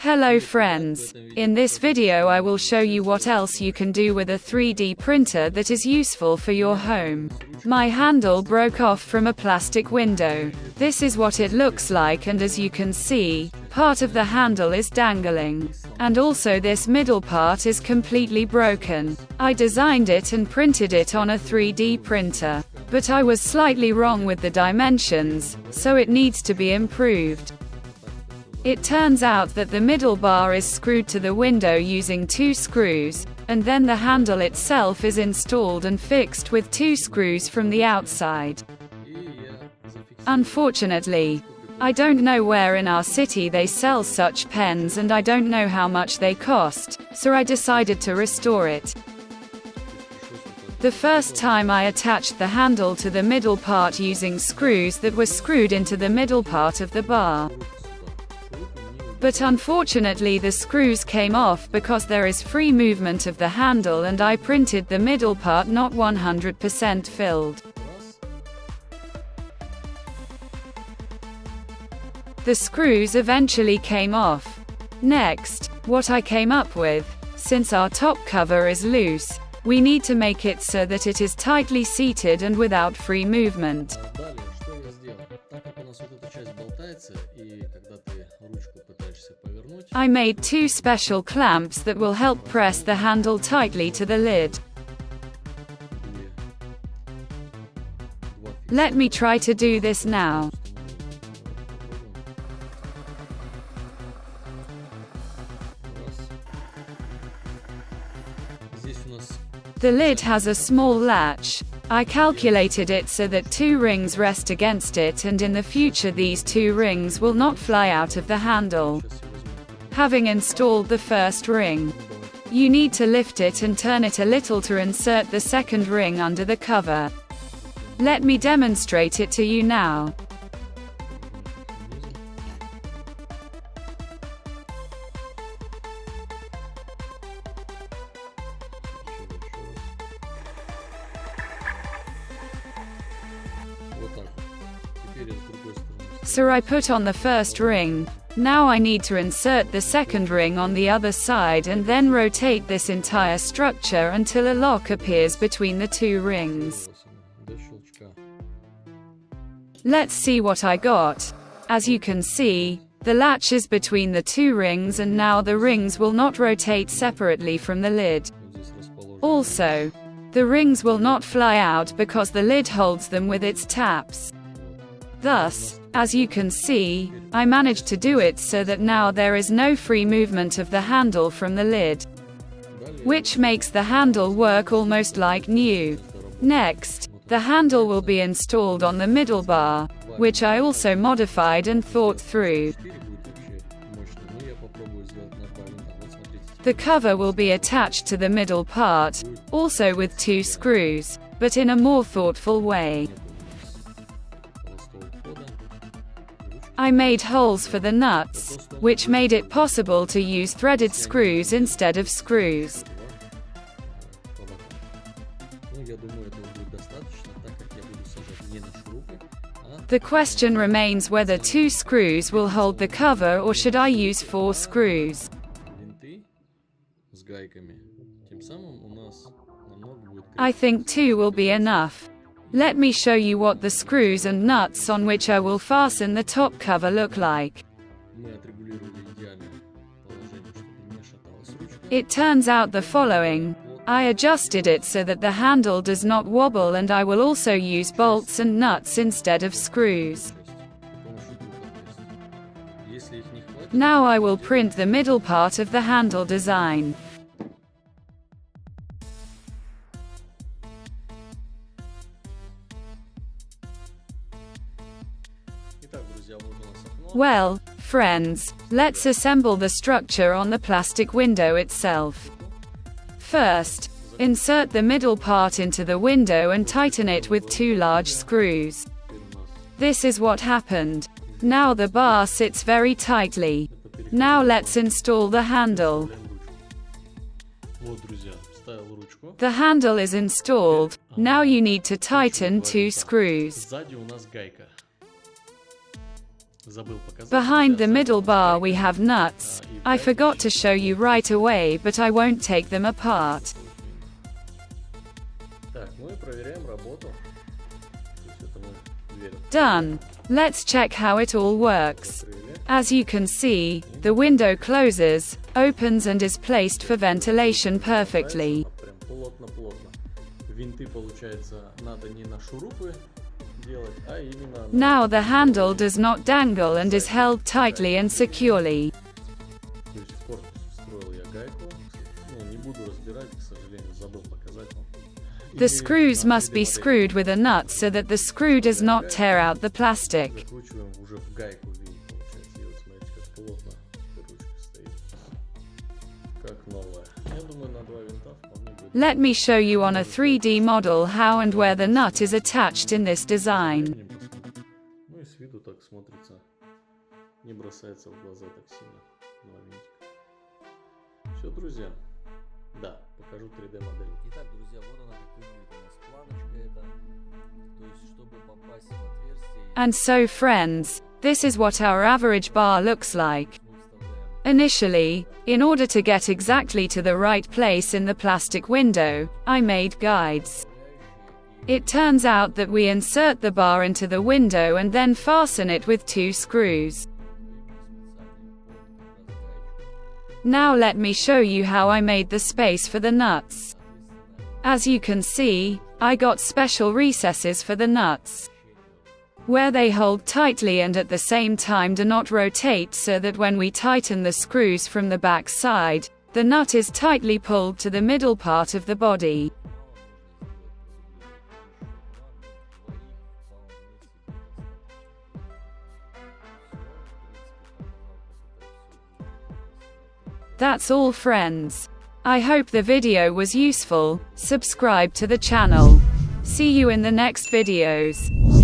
Hello friends. In this video I will show you what else you can do with a 3D printer that is useful for your home. My handle broke off from a plastic window. This is what it looks like, and as you can see, part of the handle is dangling. And also this middle part is completely broken. I designed it and printed it on a 3D printer. But I was slightly wrong with the dimensions, so it needs to be improved. It turns out that the middle bar is screwed to the window using 2 screws, and then the handle itself is installed and fixed with 2 screws from the outside. Unfortunately, I don't know where in our city they sell such pens, and I don't know how much they cost, so I decided to restore it. The first time I attached the handle to the middle part using screws that were screwed into the middle part of the bar. But unfortunately the screws came off because there is free movement of the handle, and I printed the middle part not 100% filled. The screws eventually came off. Next, what I came up with, since our top cover is loose, we need to make it so that it is tightly seated and without free movement. I made 2 special clamps that will help press the handle tightly to the lid. Let me try to do this now. The lid has a small latch. I calculated it so that 2 rings rest against it, and in the future these 2 rings will not fly out of the handle. Having installed the first ring, you need to lift it and turn it a little to insert the second ring under the cover. Let me demonstrate it to you now. So I put on the first ring. Now I need to insert the second ring on the other side and then rotate this entire structure until a lock appears between the 2 rings. Let's see what I got. As you can see, the latch is between the 2 rings, and now the rings will not rotate separately from the lid. Also, the rings will not fly out because the lid holds them with its taps. Thus, as you can see, I managed to do it so that now there is no free movement of the handle from the lid, which makes the handle work almost like new. Next, the handle will be installed on the middle bar, which I also modified and thought through. The cover will be attached to the middle part, also with 2 screws, but in a more thoughtful way. I made holes for the nuts, which made it possible to use threaded screws instead of screws. The question remains whether 2 screws will hold the cover, or should I use 4 screws. I think 2 will be enough. Let me show you what the screws and nuts on which I will fasten the top cover look like. It turns out the following. I adjusted it so that the handle does not wobble, and I will also use bolts and nuts instead of screws. Now I will print the middle part of the handle design. Well, friends, let's assemble the structure on the plastic window itself. First, insert the middle part into the window and tighten it with 2 large screws. This is what happened. Now the bar sits very tightly. Now let's install the handle. The handle is installed. Now you need to tighten 2 screws. Behind the middle bar we have nuts. I forgot to show you right away, but I won't take them apart. Done. Let's check how it all works. As you can see, the window closes, opens and is placed for ventilation perfectly. Now the handle does not dangle and is held tightly and securely. The screws must be screwed with a nut so that the screw does not tear out the plastic. Let me show you on a 3D model how and where the nut is attached in this design. And so friends, this is what our average bar looks like. Initially, in order to get exactly to the right place in the plastic window, I made guides. It turns out that we insert the bar into the window and then fasten it with 2 screws. Now let me show you how I made the space for the nuts. As you can see, I got special recesses for the nuts, where they hold tightly and at the same time do not rotate, so that when we tighten the screws from the back side, the nut is tightly pulled to the middle part of the body. That's all friends. I hope the video was useful. Subscribe to the channel. See you in the next videos.